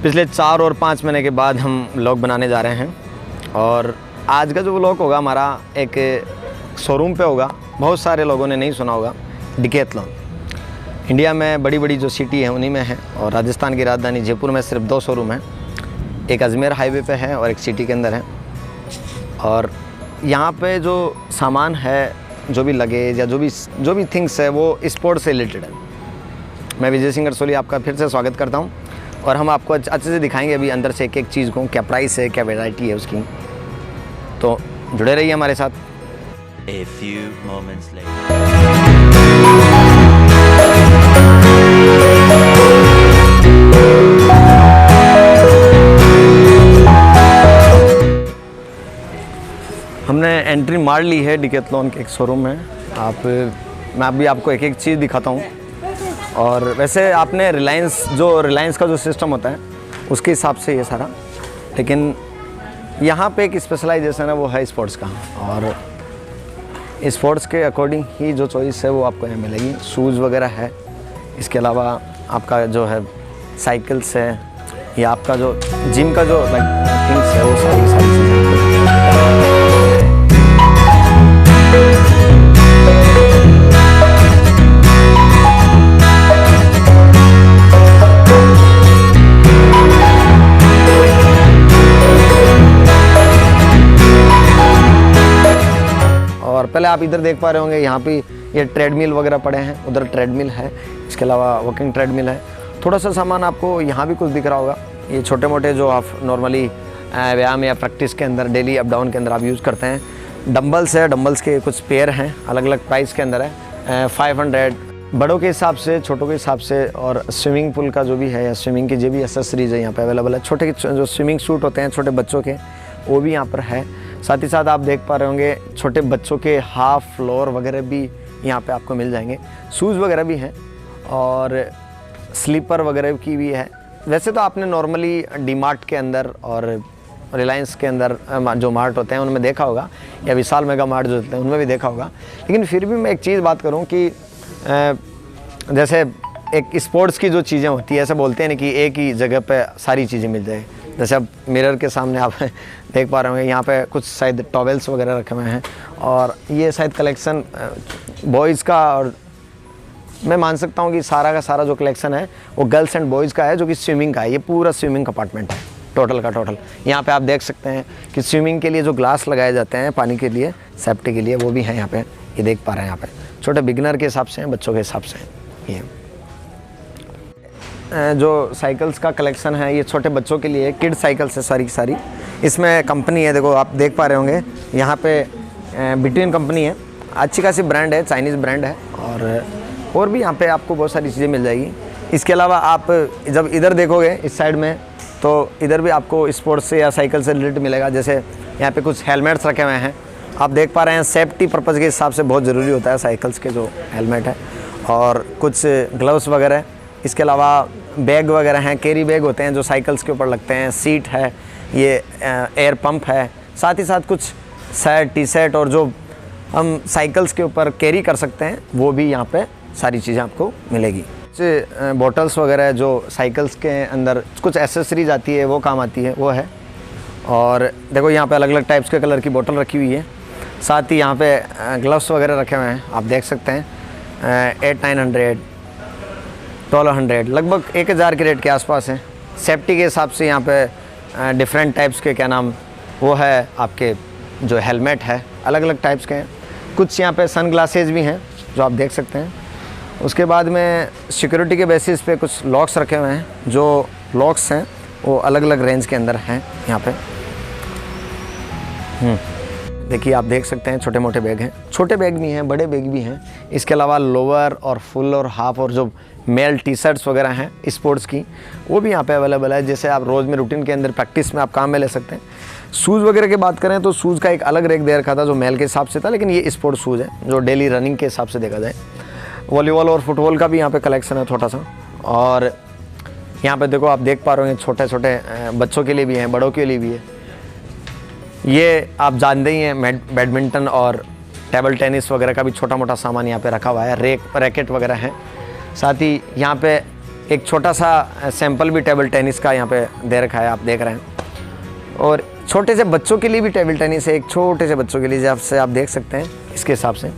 पिछले 4 और 5 महीने के बाद हम व्लॉग बनाने जा रहे हैं और आज का जो व्लॉग होगा हमारा एक शोरूम पे होगा। बहुत सारे लोगों ने नहीं सुना होगा, डिकैथलॉन। इंडिया में बड़ी बड़ी जो सिटी है उन्हीं में है और राजस्थान की राजधानी जयपुर में सिर्फ 2 शोरूम हैं। एक अजमेर हाईवे पे है और एक सिटी के अंदर है। और यहाँ पे जो सामान है, जो भी लगेज या जो भी थिंग्स है वो स्पोर्ट्स से रिलेटेड है। मैं विजय सिंह रसोली आपका फिर से स्वागत करता हूँ और हम आपको अच्छे से दिखाएंगे अभी अंदर से एक चीज़ को, क्या प्राइस है, क्या वैरायटी है उसकी। तो जुड़े रहिए हमारे साथ। A few moments later. हमने एंट्री मार ली है डिकैथलॉन के एक शोरूम में। मैं अभी आपको एक चीज़ दिखाता हूँ। और वैसे आपने रिलायंस का जो सिस्टम होता है उसके हिसाब से ये सारा, लेकिन यहाँ पे एक स्पेशलाइजेशन है वो है स्पोर्ट्स का। और स्पोर्ट्स के अकॉर्डिंग ही जो चॉइस है वो आपको यहाँ मिलेगी। शूज़ वगैरह है, इसके अलावा आपका जो है साइकिल्स है या आपका जो जिम का जो थिंग्स है वो सारी चीज़ें। और पहले आप इधर देख पा रहे होंगे, यहाँ पे ये ट्रेडमिल वगैरह पड़े हैं, उधर ट्रेडमिल है, इसके अलावा वॉकिंग ट्रेडमिल है। थोड़ा सा सामान आपको यहाँ भी कुछ दिख रहा होगा। ये छोटे मोटे जो आप नॉर्मली व्यायाम या प्रैक्टिस के अंदर, डेली अप डाउन के अंदर आप यूज़ करते हैं। डंबल्स है, डंबल्स के कुछ पेयर हैं, अलग अलग प्राइस के अंदर है। 500 बड़ों के हिसाब से, छोटों के हिसाब से। और स्विमिंग पूल का जो भी है या स्विमिंग की जो भी एसेसरीज है यहाँ पे अवेलेबल है। छोटे जो स्विमिंग सूट होते हैं छोटे बच्चों के, वो भी यहाँ पर है। साथ ही साथ आप देख पा रहे होंगे छोटे बच्चों के हाफ फ्लोर वगैरह भी यहाँ पे आपको मिल जाएंगे। शूज़ वगैरह भी हैं और स्लीपर वगैरह की भी है। वैसे तो आपने नॉर्मली डीमार्ट के अंदर और रिलायंस के अंदर जो मार्ट होते हैं उनमें देखा होगा, या विशाल मेगा मार्ट जो होते हैं उनमें भी देखा होगा। लेकिन फिर भी मैं एक चीज़ बात करूँ कि जैसे एक स्पोर्ट्स की जो चीज़ें होती है, ऐसे बोलते हैं ना कि एक ही जगह पे सारी चीज़ें मिल जाए। जैसे अब मिरर के सामने आप देख पा रहे होंगे, यहाँ पे कुछ शायद टॉवेल्स वगैरह रखे हुए हैं और ये शायद कलेक्शन बॉयज़ का, और मैं मान सकता हूँ कि सारा का सारा जो कलेक्शन है वो गर्ल्स एंड बॉयज़ का है, जो कि स्विमिंग का है। ये पूरा स्विमिंग कंपार्टमेंट है टोटल का टोटल। यहाँ पे आप देख सकते हैं कि स्विमिंग के लिए जो ग्लास लगाए जाते हैं पानी के लिए, सेफ्टी के लिए, वो भी है यहाँ पे। ये देख पा रहे हैं यहाँ पे छोटे बिगिनर के हिसाब से हैं, बच्चों के हिसाब से हैं। ये जो साइकिल्स का कलेक्शन है ये छोटे बच्चों के लिए, किड साइकिल्स है सारी की सारी। इसमें कंपनी है, देखो आप देख पा रहे होंगे यहाँ पे बिटवीन कंपनी है, अच्छी खासी ब्रांड है, चाइनीज़ ब्रांड है। और भी यहाँ पे आपको बहुत सारी चीज़ें मिल जाएगी। इसके अलावा आप जब इधर देखोगे इस साइड में, तो इधर भी आपको स्पोर्ट्स से या साइकिल से रिलेटेड मिलेगा। जैसे यहाँ पे कुछ हेलमेट्स रखे हुए हैं, आप देख पा रहे हैं। सेफ्टी पर्पज़ के हिसाब से बहुत ज़रूरी होता है साइकिल्स के जो हेलमेट है, और कुछ ग्लव्स वगैरह। इसके अलावा बैग वगैरह हैं, कैरी बैग होते हैं जो साइकिल्स के ऊपर लगते हैं। सीट है, ये एयर पंप है। साथ ही साथ कुछ शर्ट, टी शर्ट और जो हम साइकिल्स के ऊपर कैरी कर सकते हैं वो भी यहाँ पे सारी चीज़ें आपको मिलेगी। जैसे बॉटल्स वगैरह जो साइकिल्स के अंदर कुछ एसेसरीज आती है वो काम आती है, वो है। और देखो यहाँ पे अलग अलग टाइप्स के कलर की बोतल रखी हुई है। साथ ही यहाँ पे ग्लव्स वगैरह रखे हुए हैं, आप देख सकते हैं। 800-900 1200 लगभग 1000 के रेट के आसपास हैं। सेफ्टी के हिसाब से यहाँ पे डिफरेंट टाइप्स के क्या नाम वो है, आपके जो हेलमेट है अलग अलग टाइप्स के हैं। कुछ यहाँ पे सन ग्लासेस भी हैं जो आप देख सकते हैं। उसके बाद में सिक्योरिटी के बेसिस पे कुछ लॉक्स रखे हुए हैं, जो लॉक्स हैं वो अलग अलग रेंज के अंदर हैं यहाँ पे। देखिए आप देख सकते हैं छोटे मोटे बैग हैं, छोटे बैग भी हैं, बड़े बैग भी हैं। इसके अलावा लोअर और फुल और हाफ और जो मेल टी शर्ट्स वगैरह हैं स्पोर्ट्स की, वो भी यहाँ पे अवेलेबल है। जैसे आप रोज़ में रूटीन के अंदर प्रैक्टिस में आप काम में ले सकते हैं। शूज़ वगैरह की बात करें तो शूज़ का एक अलग रेक दे रखा था जो मेल के हिसाब से था, लेकिन ये स्पोर्ट्स शूज़ है जो डेली रनिंग के हिसाब से देखा जाए। वॉलीबॉल और फुटबॉल का भी यहाँ पे कलेक्शन है छोटा सा। और यहाँ पे देखो आप देख पा रहे हैं छोटे छोटे बच्चों के लिए भी हैं, बड़ों के लिए भी है। ये आप जानते ही हैं बैडमिंटन और टेबल टेनिस वगैरह का भी छोटा मोटा सामान यहाँ पे रखा हुआ है। रैकेट वगैरह हैं। साथ ही यहाँ पे एक छोटा सा सैंपल भी टेबल टेनिस का यहाँ पे दे रखा है, आप देख रहे हैं। और छोटे से बच्चों के लिए भी टेबल टेनिस है, एक छोटे से बच्चों के लिए जैसे आप देख सकते हैं इसके हिसाब से।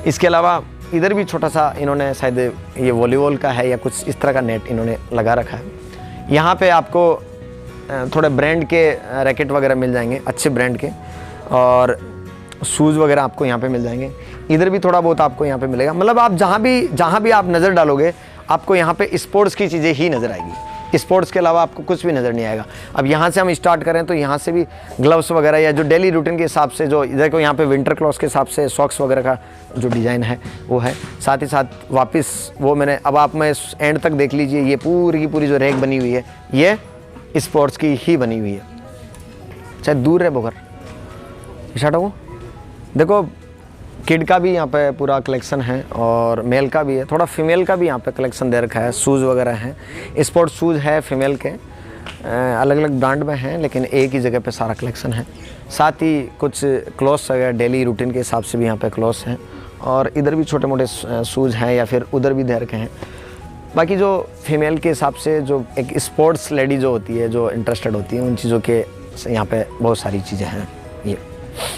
इसके अलावा इधर भी छोटा सा इन्होंने शायद ये वॉलीबॉल का है या कुछ इस तरह का नेट इन्होंने लगा रखा है। यहाँ पे आपको थोड़े ब्रांड के रैकेट वगैरह मिल जाएंगे, अच्छे ब्रांड के, और शूज़ वगैरह आपको यहाँ पे मिल जाएंगे। इधर भी थोड़ा बहुत आपको यहाँ पे मिलेगा। मतलब आप जहाँ भी आप नज़र डालोगे आपको यहाँ पे स्पोर्ट्स की चीज़ें ही नज़र आएगी, स्पोर्ट्स के अलावा आपको कुछ भी नज़र नहीं आएगा। अब यहाँ से हम स्टार्ट करें तो यहाँ से भी ग्लव्स वगैरह या जो डेली रूटीन के हिसाब से जो इधर को यहाँ पे विंटर क्लॉथ्स के हिसाब से सॉक्स वगैरह का जो डिज़ाइन है वो है। साथ ही साथ वापस वो मैंने अब आप में एंड तक देख लीजिए, ये पूरी की पूरी जो रैक बनी हुई है ये स्पोर्ट्स की ही बनी हुई है। चाहे दूर है बोगर स्टार्ट हो, देखो किड का भी यहाँ पे पूरा कलेक्शन है और मेल का भी है, थोड़ा फीमेल का भी यहाँ पे कलेक्शन दे रखा है। शूज़ वगैरह हैं, स्पोर्ट्स शूज़ है फीमेल के, अलग अलग ब्रांड में हैं लेकिन एक ही जगह पे सारा कलेक्शन है। साथ ही कुछ क्लॉथ्स वगैरह डेली रूटीन के हिसाब से भी यहाँ पे क्लॉथ्स हैं, और इधर भी छोटे मोटे शूज़ हैं या फिर उधर भी दे रखे हैं। बाकी जो फीमेल के हिसाब से जो एक स्पोर्ट्स लेडी जो होती है, जो इंटरेस्टेड होती है उन चीज़ों के यहाँ पे बहुत सारी चीज़ें हैं। ये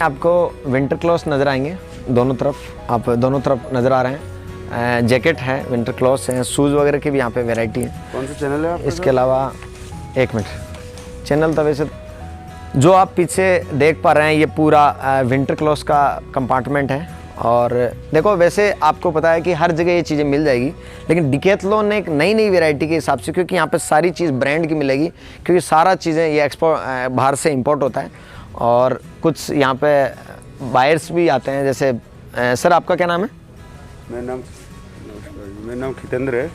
आपको विंटर क्लॉथ्स नज़र आएंगे दोनों तरफ, आप दोनों तरफ नज़र आ रहे हैं। जैकेट है, विंटर क्लॉथ्स हैं, शूज़ वगैरह की भी यहाँ पे वैरायटी है। कौन सा चैनल है आपका? इसके अलावा एक मिनट, चैनल तो वैसे जो आप पीछे देख पा रहे हैं ये पूरा विंटर क्लॉथ्स का कंपार्टमेंट है। और देखो वैसे आपको पता है कि हर जगह ये चीज़ें मिल जाएगी, लेकिन डिकैथलॉन ने एक नई वैरायटी के हिसाब से, क्योंकि यहाँ पे सारी चीज़ ब्रांड की मिलेगी, क्योंकि सारा चीज़ें ये एक्सपोर्ट बाहर से इंपोर्ट होता है। और कुछ यहाँ पे बायर्स भी आते हैं, जैसे सर आपका क्या नाम है? मेरा नाम खितेंद्र है।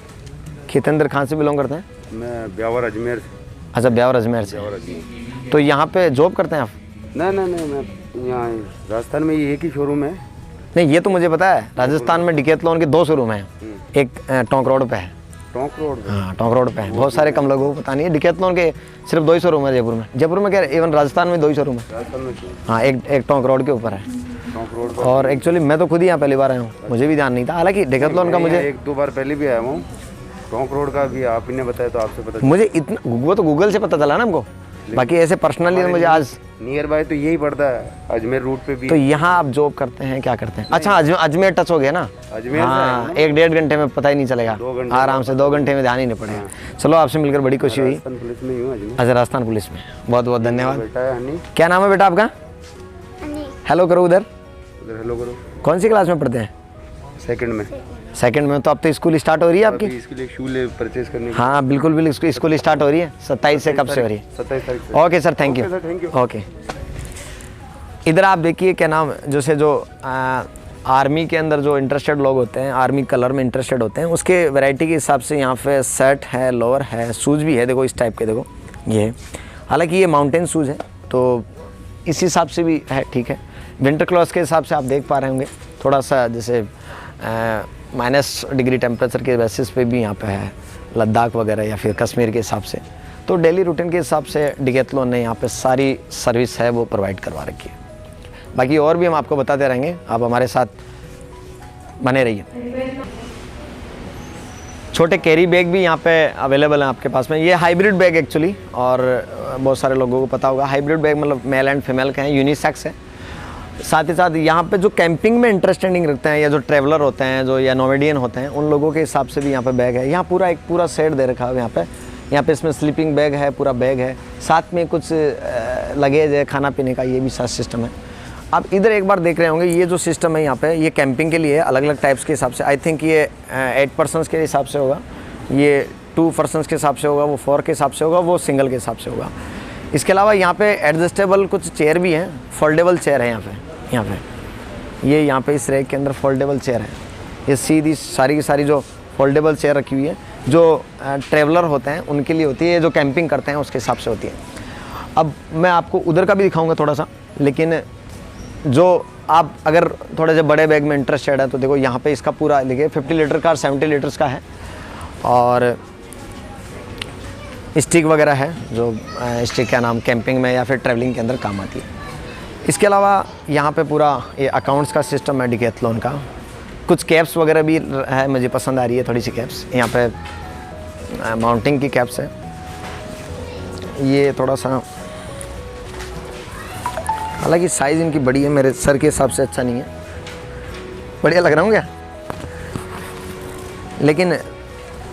खितेंद्र कहाँ से बिलोंग करते हैं? मैं ब्यावर अजमेर से। अच्छा, ब्यावर अजमेर से। तो यहाँ पे जॉब करते हैं आप? नहीं, मैं यहाँ राजस्थान में ये एक ही शोरूम है। नहीं, ये तो मुझे पता है, राजस्थान में डिकैथलॉन के 2 शोरूम हैं, एक टोंक रोड पे है। टोंक रोड पे? हाँ, टोंक रोड पे है। बहुत सारे कम लोगों को पता नहीं है, डिकैथलॉन के सिर्फ 2 ही शोरूम है जयपुर में। जयपुर में क्या, इवन राजस्थान में 2 ही शोरूम है। राजस्थान में? हाँ, एक टोंक रोड के ऊपर है। टोंक रोड पर। और एक्चुअली मैं तो खुद ही यहाँ पहली बार आया हूँ, मुझे भी ध्यान नहीं था। हालांकि डिकैथलॉन का मुझे 1-2 बार पहले भी आया हूँ। टोंक रोड का भी आप ही ने बताया तो आपसे पता मुझे इतना, वो तो गूगल से पता चला ना हमको, बाकी ऐसे पर्सनली मुझे आज। नियर बाय तो यही पड़ता है, अजमेर रूट पे भी। तो यहाँ आप जॉब करते हैं, क्या करते हैं? अच्छा, अजमेर टच हो गया ना? अजमेर हाँ, 1-1.5 घंटे में पता ही नहीं चलेगा, आराम से 2 घंटे में ध्यान ही नहीं पड़ेगा। चलो, आपसे मिलकर बड़ी खुशी हुई। राजस्थान पुलिस में हूँ अजमेर। अच्छा, राजस्थान पुलिस में, बहुत बहुत धन्यवाद। बेटा है हनी। क्या नाम है बेटा आपका? हेलो करो उधर। उधर हेलो करो। कौन सी क्लास में पढ़ते हैं? सेकंड में। सेकंड में। तो अब तो स्कूल स्टार्ट हो रही है आपकी? अभी इसके लिए शू परचेज करने की। हाँ बिल्कुल बिल्कुल, स्कूल स्टार्ट हो रही है 27 से। कब से हो रही है? 27 तारीख से। Okay sir, thank you. Okay sir, thank you. Okay, इधर आप देखिए क्या नाम, जैसे जो आर्मी के अंदर जो इंटरेस्टेड लोग होते हैं, आर्मी कलर में इंटरेस्टेड होते हैं, उसके वैरायटी के हिसाब से यहाँ पे शर्ट है, लोअर है, शूज़ भी है। देखो इस टाइप के, देखो ये, हालांकि ये माउंटेन शूज़ है तो इस हिसाब से भी है, ठीक है। विंटर क्लॉथ्स के हिसाब से आप देख पा रहे होंगे, थोड़ा सा जैसे -डिग्री टेम्परेचर के बेसिस पे भी यहाँ पे है, लद्दाख वगैरह या फिर कश्मीर के हिसाब से। तो डेली रूटीन के हिसाब से डिकैथलॉन ने यहाँ पे सारी सर्विस है वो प्रोवाइड करवा रखी है। बाकी और भी हम आपको बताते रहेंगे, आप हमारे साथ बने रहिए। छोटे कैरी बैग भी यहाँ पे अवेलेबल हैं आपके पास में। ये हाइब्रिड बैग एक्चुअली, और बहुत सारे लोगों को पता होगा, हाइब्रिड बैग मतलब मेल एंड फीमेल के हैं, यूनिसेक्स है। साथ ही साथ यहाँ पे जो कैंपिंग में इंटरेस्टेड रखते हैं या जो ट्रैवलर होते हैं, जो या नोमेडियन होते हैं, उन लोगों के हिसाब से भी यहाँ पे बैग है। यहाँ पूरा एक पूरा सेट दे रखा है यहाँ पे इसमें स्लीपिंग बैग है, पूरा बैग है, साथ में कुछ लगेज है, खाना पीने का, ये भी साथ सिस्टम है। आप इधर एक बार देख रहे होंगे, ये जो सिस्टम है यहाँ पे, ये कैंपिंग के लिए अलग अलग टाइप्स के हिसाब से। आई थिंक ये 8 पर्सनस के हिसाब से होगा, ये 2 पर्सनस के हिसाब से होगा, वो 4 के हिसाब से होगा, वो सिंगल के हिसाब से होगा। इसके अलावा यहाँ पे एडजस्टेबल कुछ चेयर भी हैं, फोल्डेबल चेयर है यहाँ पे ये यहाँ पे इस रैक के अंदर फोल्डेबल चेयर है। ये सीधी सारी की सारी जो फोल्डेबल चेयर रखी हुई है, जो ट्रैवलर होते हैं उनके लिए होती है, जो कैंपिंग करते हैं उसके हिसाब से होती है। अब मैं आपको उधर का भी दिखाऊंगा थोड़ा सा, लेकिन जो आप अगर थोड़े से बड़े बैग में इंटरेस्टेड है तो देखो यहाँ पे इसका पूरा लिखे 50 लीटर का और 70 लीटर्स का है, और स्टिक वगैरह है, जो स्टिक का नाम कैंपिंग में या फिर ट्रैवलिंग के अंदर काम आती है। इसके अलावा यहाँ पे पूरा ये अकाउंट्स का सिस्टम है डिकैथलॉन का। कुछ कैप्स वगैरह भी है, मुझे पसंद आ रही है थोड़ी सी कैप्स। यहाँ पे माउंटिंग की कैप्स है। ये थोड़ा सा, हालांकि साइज़ इनकी बड़ी है, मेरे सर के हिसाब से अच्छा नहीं है। बढ़िया लग रहा हूँ क्या? लेकिन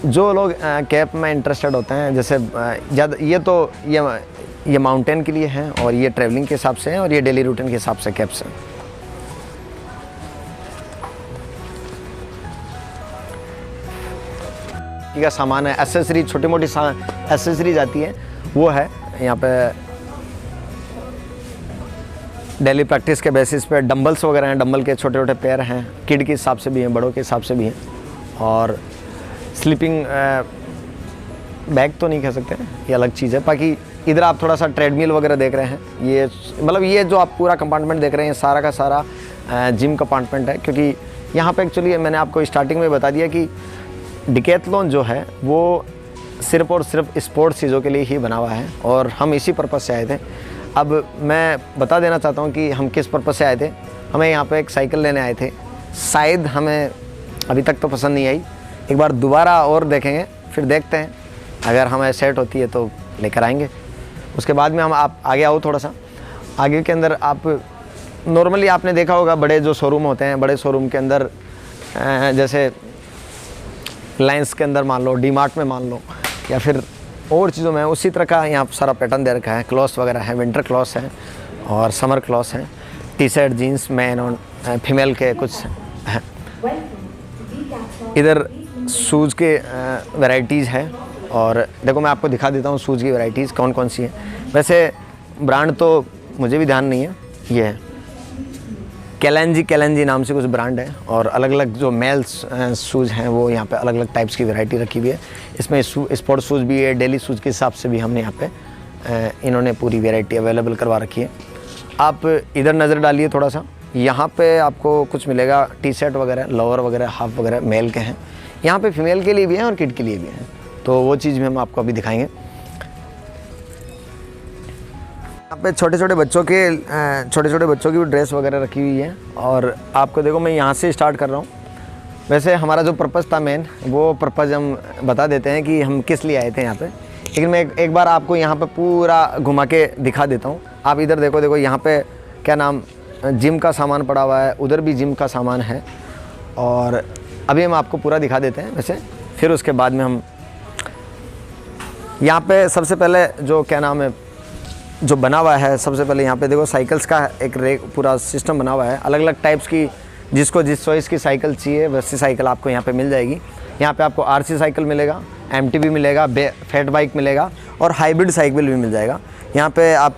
जो लोग कैप में इंटरेस्टेड होते हैं, जैसे ज़्यादा ये माउंटेन के लिए है, और ये ट्रैवलिंग के हिसाब से है, और ये डेली रूटीन के हिसाब से कैप्स हैं। का सामान है, एसेसरी, छोटी मोटी एसेसरीज आती है, वो है यहाँ पे। डेली प्रैक्टिस के बेसिस पे डंबल्स वगैरह हैं, डंबल के छोटे छोटे पैर हैं, किड के हिसाब से भी हैं, बड़ों के हिसाब से भी हैं। और स्लीपिंग बैग तो नहीं कह सकते, ये अलग चीज़ है। बाकी इधर आप थोड़ा सा ट्रेडमिल वगैरह देख रहे हैं, ये मतलब ये जो आप पूरा कंपार्टमेंट देख रहे हैं, सारा का सारा जिम कंपार्टमेंट है। क्योंकि यहाँ पे एक्चुअली मैंने आपको स्टार्टिंग में बता दिया कि डिकैथलॉन जो है वो सिर्फ़ और सिर्फ स्पोर्ट्स चीज़ों के लिए ही बना हुआ है, और हम इसी पर्पज़ से आए थे। अब मैं बता देना चाहता हूँ कि हम किस पर्पज़ से आए थे। हमें यहाँ पे एक साइकिल लेने आए थे, शायद हमें अभी तक तो पसंद नहीं आई, एक बार दोबारा और देखेंगे, फिर देखते हैं, अगर हमें सेट होती है तो लेकर आएंगे। उसके बाद में हम आप आगे आओ, थोड़ा सा आगे के अंदर आप नॉर्मली आपने देखा होगा बड़े जो शोरूम होते हैं, बड़े शोरूम के अंदर जैसे लाइन्स के अंदर मान लो, डी मार्ट में मान लो, या फिर और चीज़ों में, उसी तरह का यहाँ सारा पैटर्न दे रखा है। क्लॉथ्स वगैरह है, विंटर क्लॉथ्स हैं और समर क्लॉथ्स हैं, टी शर्ट, जीन्स, मैन और फीमेल के कुछ हैं। इधर शूज़ के वैरायटीज़ हैं, और देखो मैं आपको दिखा देता हूँ शूज़ की वैरायटीज़ कौन कौन सी हैं। वैसे ब्रांड तो मुझे भी ध्यान नहीं है, ये है कैलेंजी नाम से कुछ ब्रांड है, और अलग अलग जो मेल्स शूज़ हैं वो यहाँ पे अलग अलग टाइप्स की वैरायटी रखी हुई है। इसमें स्पोर्ट्स शूज़ भी है, डेली शूज़ के हिसाब से भी हमने यहाँ पे इन्होंने पूरी वैरायटी अवेलेबल करवा रखी है। आप इधर नज़र डालिए थोड़ा सा, यहाँ पे आपको कुछ मिलेगा, टी शर्ट वगैरह, लोअर वगैरह, हाफ वगैरह मेल के हैं। यहाँ पे फीमेल के लिए भी हैं और किड के लिए भी हैं, तो वो चीज़ भी हम आपको अभी दिखाएँगे। यहाँ पे छोटे छोटे बच्चों की भी ड्रेस वगैरह रखी हुई है। और आपको देखो मैं यहाँ से स्टार्ट कर रहा हूँ। वैसे हमारा जो पर्पज़ था मेन, वो पर्पज़ हम बता देते हैं कि हम किस लिए आए थे यहाँ पे। लेकिन मैं एक बार आपको यहाँ पे पूरा घुमा के दिखा देता हूँ। आप इधर देखो यहाँ पे क्या नाम, जिम का सामान पड़ा हुआ है, उधर भी जिम का सामान है, और अभी हम आपको पूरा दिखा देते हैं वैसे। फिर उसके बाद में हम यहाँ पे सबसे पहले जो क्या नाम है जो बना हुआ है, सबसे पहले यहाँ पे देखो साइकिल्स का एक पूरा सिस्टम बना हुआ है। अलग अलग टाइप्स की, जिसको जिस चॉइस की साइकिल चाहिए वैसी साइकिल आपको यहाँ पे मिल जाएगी। यहाँ पे आपको आरसी साइकिल मिलेगा, एमटीबी मिलेगा, फैट बाइक मिलेगा, और हाइब्रिड साइकिल भी मिल जाएगा। यहाँ पे आप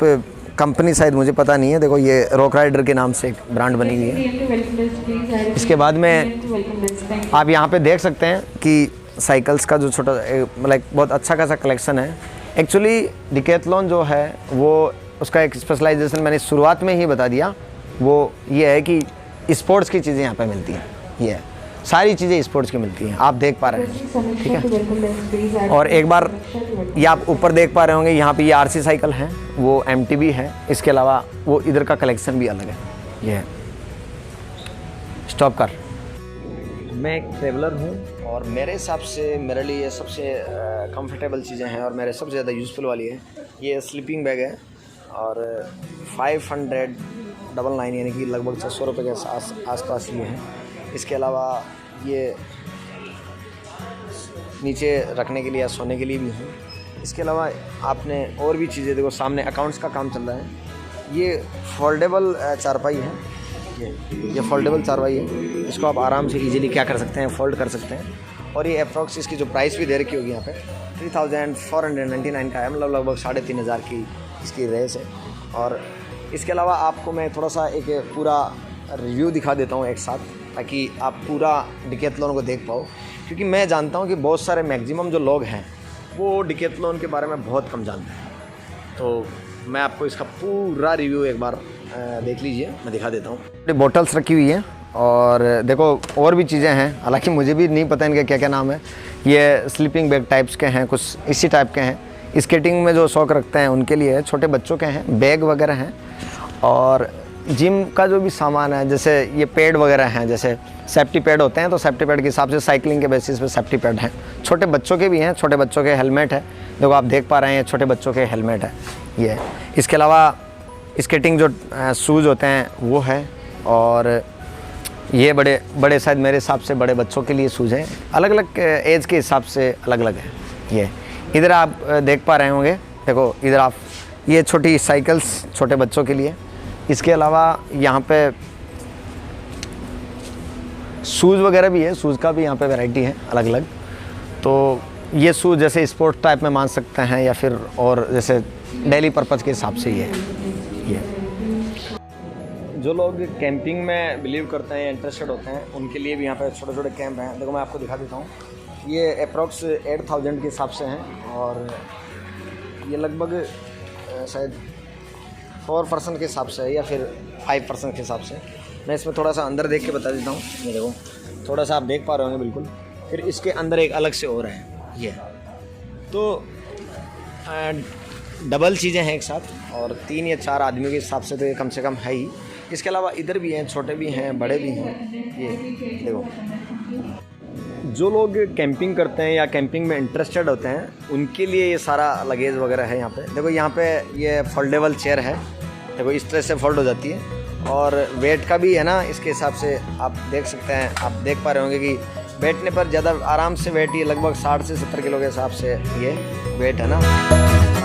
कंपनी शायद मुझे पता नहीं है, देखो ये रॉक राइडर के नाम से एक ब्रांड बनी हुई है। इसके बाद में आप यहाँ पे देख सकते हैं कि साइकिल्स का जो छोटा मतलब बहुत अच्छा खासा कलेक्शन है। एक्चुअली डिकैथलॉन जो है वो उसका एक स्पेशलाइजेशन मैंने शुरुआत में ही बता दिया, वो ये है कि स्पोर्ट्स की चीज़ें यहाँ पे मिलती हैं। ये सारी चीज़ें स्पोर्ट्स की मिलती हैं, आप देख पा रहे हैं, ठीक है। और एक बार ये आप ऊपर देख पा रहे होंगे, यहाँ पे ये आरसी साइकिल है, वो एमटीबी है। इसके अलावा वो इधर का कलेक्शन भी अलग है। ये है स्टॉप कर। मैं एक ट्रेवलर हूँ, और मेरे हिसाब से मेरे लिए सबसे कंफर्टेबल चीज़ें हैं और मेरे सबसे ज़्यादा यूज़फुल वाली है ये स्लीपिंग बैग है, और 599 यानी कि लगभग 600 रुपये के आसपास ये है। इसके अलावा ये नीचे रखने के लिए या सोने के लिए भी है। इसके अलावा आपने और भी चीज़ें देखो, सामने अकाउंट्स का काम चल रहा है। ये फोल्डेबल चारपाई है, ये फोल्डेबल चारपाई है। इसको आप आराम से इजीली क्या कर सकते हैं, फोल्ड कर सकते हैं। और ये अप्रॉक्स इसकी जो प्राइस भी दे रखी होगी यहाँ पे 3499 का है, मतलब लगभग 3500 की इसकी रेस है। और इसके अलावा आपको मैं थोड़ा सा एक पूरा रिव्यू दिखा देता हूँ एक साथ, ताकि आप पूरा डिकैथलॉन को देख पाओ। क्योंकि मैं जानता हूँ कि बहुत सारे मैक्सिमम जो लोग हैं वो डिकैथलॉन के बारे में बहुत कम जानते हैं, तो मैं आपको इसका पूरा रिव्यू एक बार देख लीजिए, मैं दिखा देता हूँ। बोटल्स रखी हुई हैं, और देखो और भी चीज़ें हैं, हालांकि मुझे भी नहीं पता इनके क्या क्या नाम है। ये स्लीपिंग बैग टाइप्स के हैं, कुछ इसी टाइप के हैं। स्केटिंग में जो शौक़ रखते हैं उनके लिए है, छोटे बच्चों के हैं, बैग वगैरह हैं। और जिम का जो भी सामान है, जैसे ये पैड वगैरह हैं, जैसे सेफ्टी पैड होते हैं, तो सेफ्टी पैड के हिसाब से साइकिलिंग के बेसिस पे सेफ्टी पैड हैं। छोटे बच्चों के भी हैं, छोटे बच्चों के हेलमेट है, देखो आप देख पा रहे हैं छोटे बच्चों के हेलमेट है ये। इसके अलावा स्केटिंग जो शूज़ होते हैं वो है, और ये बड़े शायद मेरे हिसाब से बड़े बच्चों के लिए शूज़ हैं, अलग अलग एज के हिसाब से अलग अलग है ये। इधर आप देख पा रहे होंगे, देखो इधर आप ये छोटी साइकिल्स छोटे बच्चों के लिए। इसके अलावा यहाँ पे शूज़ वगैरह भी है, शूज़ का भी यहाँ पे वैरायटी है अलग अलग। तो ये शूज़ जैसे स्पोर्ट टाइप में मान सकते हैं, या फिर और जैसे डेली पर्पज़ के हिसाब से ये। जो लोग कैंपिंग में बिलीव करते हैं, इंटरेस्टेड होते हैं, उनके लिए भी यहाँ पे छोटे छोटे कैंप हैं। देखो मैं आपको दिखा देता हूँ, ये अप्रॉक्स 8000 के हिसाब से हैं, और ये लगभग शायद 4 पर्सन के हिसाब से है, या फिर 5 पर्सन के हिसाब से। मैं इसमें थोड़ा सा अंदर देख के बता देता हूँ। ये देखो थोड़ा सा आप देख पा रहे होंगे बिल्कुल। फिर इसके अंदर एक अलग से और है ये, तो डबल चीज़ें हैं एक साथ, और 3 या 4 आदमियों के हिसाब से तो ये कम से कम है ही। इसके अलावा इधर भी हैं, छोटे भी हैं, बड़े भी हैं। ये देखो, जो लोग कैंपिंग करते हैं या कैंपिंग में इंटरेस्टेड होते हैं, उनके लिए ये सारा लगेज वगैरह है यहाँ पे। देखो यहाँ पे ये फोल्डेबल चेयर है, देखो इस तरह से फोल्ड हो जाती है, और वेट का भी है ना, इसके हिसाब से आप देख सकते हैं। आप देख पा रहे होंगे कि बैठने पर ज़्यादा आराम से वेट, ये लगभग 60 से 70 किलो के हिसाब से ये वेट है ना।